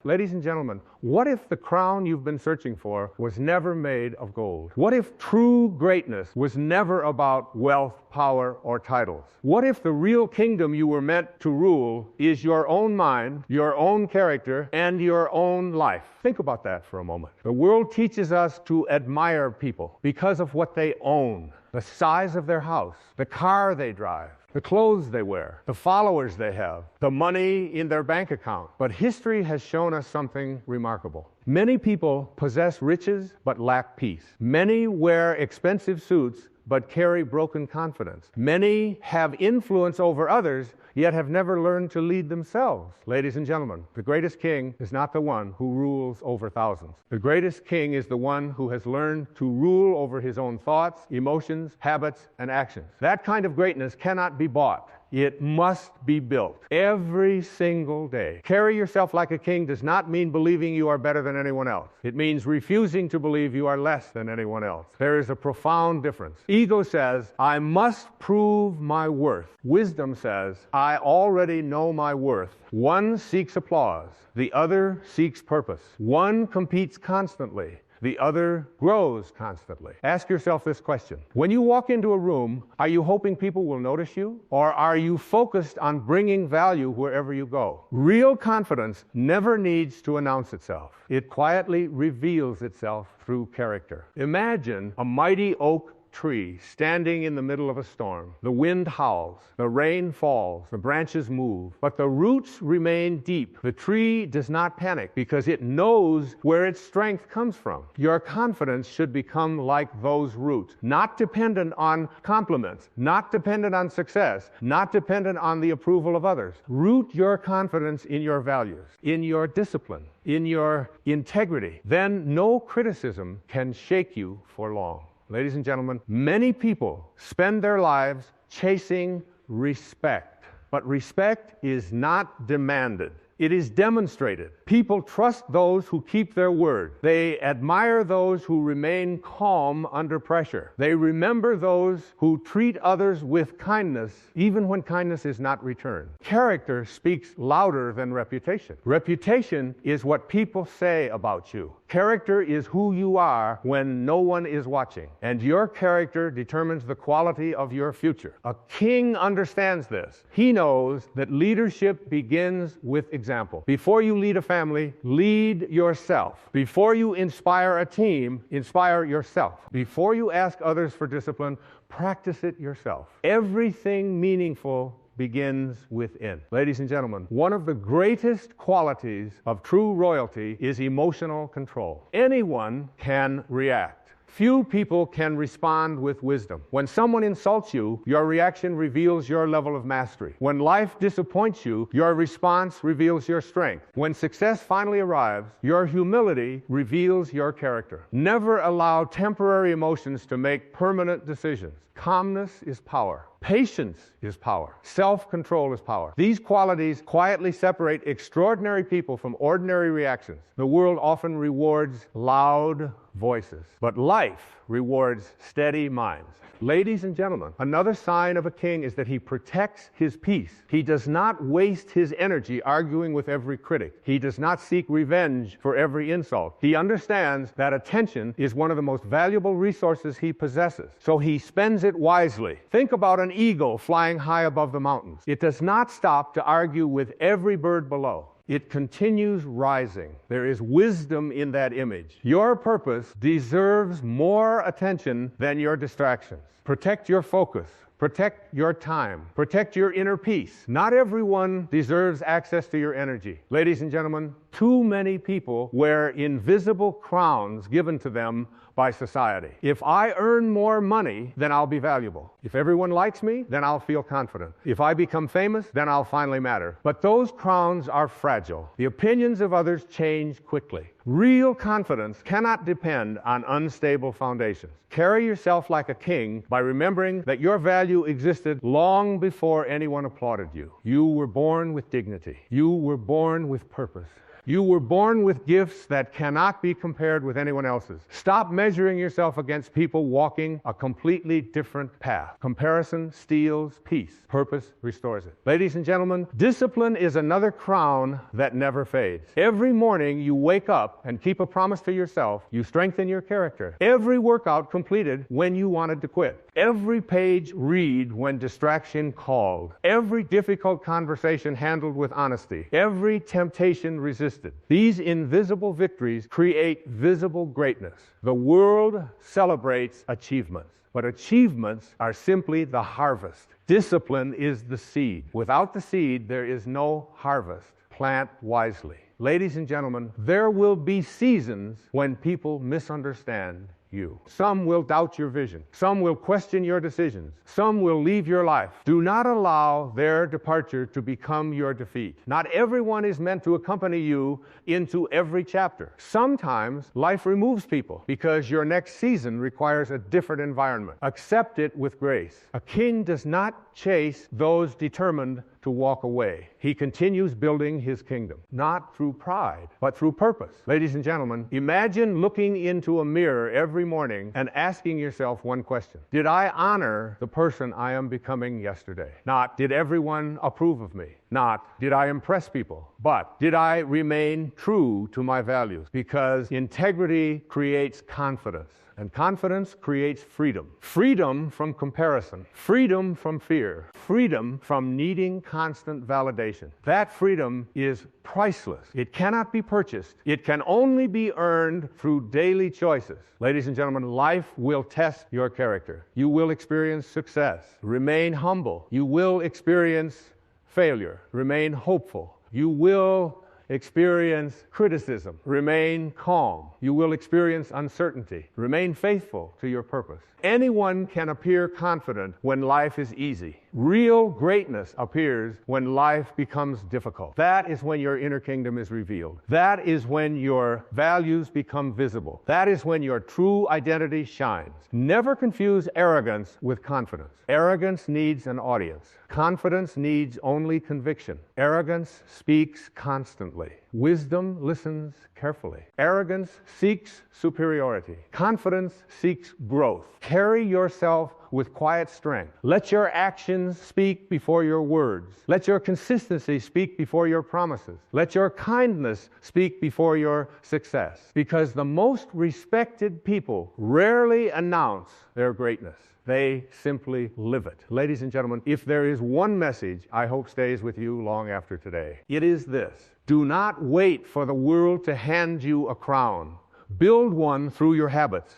Ladies and gentlemen, what if the crown you've been searching for was never made of gold? What if true greatness was never about wealth, power, or titles? What if the real kingdom you were meant to rule is your own mind, your own character, and your own life? Think about that for a moment. The world teaches us to admire people because of what they own, the size of their house, the car they drive, the clothes they wear, the followers they have, the money in their bank account. But history has shown us something remarkable. Many people possess riches but lack peace. Many wear expensive suits but carry broken confidence. Many have influence over others, yet have never learned to lead themselves. Ladies and gentlemen, the greatest king is not the one who rules over thousands. The greatest king is the one who has learned to rule over his own thoughts, emotions, habits, and actions. That kind of greatness cannot be bought. It must be built every single day. Carry yourself like a king does not mean believing you are better than anyone else. It means refusing to believe you are less than anyone else. There is a profound difference. Ego says, I must prove my worth. Wisdom says, I already know my worth. One seeks applause. The other seeks purpose. One competes constantly. The other grows constantly. Ask yourself this question. When you walk into a room, are you hoping people will notice you? Or are you focused on bringing value wherever you go? Real confidence never needs to announce itself. It quietly reveals itself through character. Imagine a mighty oak tree standing in the middle of a storm. The wind howls, the rain falls, the branches move, but the roots remain deep. The tree does not panic because it knows where its strength comes from. Your confidence should become like those roots, not dependent on compliments, not dependent on success, not dependent on the approval of others. Root your confidence in your values, in your discipline, in your integrity. Then no criticism can shake you for long. Ladies and gentlemen, many people spend their lives chasing respect, but respect is not demanded. It is demonstrated. People trust those who keep their word. They admire those who remain calm under pressure. They remember those who treat others with kindness, even when kindness is not returned. Character speaks louder than reputation. Reputation is what people say about you. Character is who you are when no one is watching. And your character determines the quality of your future. A king understands this. He knows that leadership begins with example. Before you lead a family, lead yourself. Before you inspire a team, inspire yourself. Before you ask others for discipline, practice it yourself. Everything meaningful begins within. Ladies and gentlemen, one of the greatest qualities of true royalty is emotional control. Anyone can react. Few people can respond with wisdom. When someone insults you, your reaction reveals your level of mastery. When life disappoints you, your response reveals your strength. When success finally arrives, your humility reveals your character. Never allow temporary emotions to make permanent decisions. Calmness is power. Patience is power. Self-control is power. These qualities quietly separate extraordinary people from ordinary reactions. The world often rewards loud voices, but life rewards steady minds. Ladies and gentlemen, another sign of a king is that he protects his peace. He does not waste his energy arguing with every critic. He does not seek revenge for every insult. He understands that attention is one of the most valuable resources he possesses, so he spends it wisely. Think about an eagle flying high above the mountains. It does not stop to argue with every bird below. It continues rising. There is wisdom in that image. Your purpose deserves more attention than your distractions. Protect your focus. Protect your time. Protect your inner peace. Not everyone deserves access to your energy. Ladies and gentlemen, too many people wear invisible crowns given to them by society. If I earn more money, then I'll be valuable. If everyone likes me, then I'll feel confident. If I become famous, then I'll finally matter. But those crowns are fragile. The opinions of others change quickly. Real confidence cannot depend on unstable foundations. Carry yourself like a king by remembering that your value existed long before anyone applauded you. You were born with dignity. You were born with purpose. You were born with gifts that cannot be compared with anyone else's. Stop measuring yourself against people walking a completely different path. Comparison steals peace. Purpose restores it. Ladies and gentlemen, discipline is another crown that never fades. Every morning you wake up and keep a promise to yourself. You strengthen your character. Every workout completed when you wanted to quit. Every page read when distraction called. Every difficult conversation handled with honesty. Every temptation resisted. These invisible victories create visible greatness. The world celebrates achievements, but achievements are simply the harvest. Discipline is the seed. Without the seed, there is no harvest. Plant wisely. Ladies and gentlemen, there will be seasons when people misunderstand you. Some will doubt your vision. Some will question your decisions. Some will leave your life. Do not allow their departure to become your defeat. Not everyone is meant to accompany you into every chapter. Sometimes life removes people because your next season requires a different environment. Accept it with grace. A king does not chase those determined to walk away. He continues building his kingdom, not through pride, but through purpose. Ladies and gentlemen, imagine looking into a mirror every morning and asking yourself one question. Did I honor the person I am becoming yesterday? Not, did everyone approve of me? Not, did I impress people? But, did I remain true to my values? Because integrity creates confidence. And confidence creates freedom. Freedom from comparison. Freedom from fear. Freedom from needing constant validation. That freedom is priceless. It cannot be purchased. It can only be earned through daily choices. Ladies and gentlemen, life will test your character. You will experience success. Remain humble. You will experience failure. Remain hopeful. You will experience criticism. Remain calm. You will experience uncertainty. Remain faithful to your purpose. Anyone can appear confident when life is easy. Real greatness appears when life becomes difficult. That is when your inner kingdom is revealed. That is when your values become visible. That is when your true identity shines. Never confuse arrogance with confidence. Arrogance needs an audience. Confidence needs only conviction. Arrogance speaks constantly. Wisdom listens carefully. Arrogance seeks superiority. Confidence seeks growth. Carry yourself with quiet strength. Let your actions speak before your words. Let your consistency speak before your promises. Let your kindness speak before your success. Because the most respected people rarely announce their greatness. They simply live it. Ladies and gentlemen, if there is one message I hope stays with you long after today, it is this. Do not wait for the world to hand you a crown. Build one through your habits,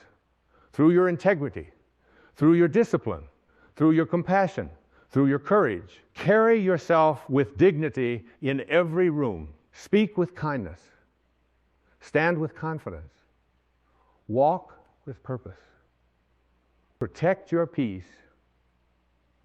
through your integrity, through your discipline, through your compassion, through your courage. Carry yourself with dignity in every room. Speak with kindness. Stand with confidence. Walk with purpose. Protect your peace.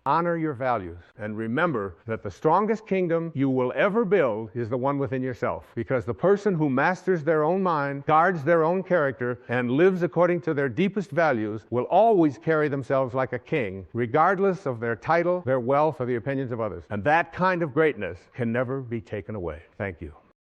Honor your values. And remember that the strongest kingdom you will ever build is the one within yourself. Because the person who masters their own mind, guards their own character, and lives according to their deepest values will always carry themselves like a king, regardless of their title, their wealth, or the opinions of others. And that kind of greatness can never be taken away. Thank you.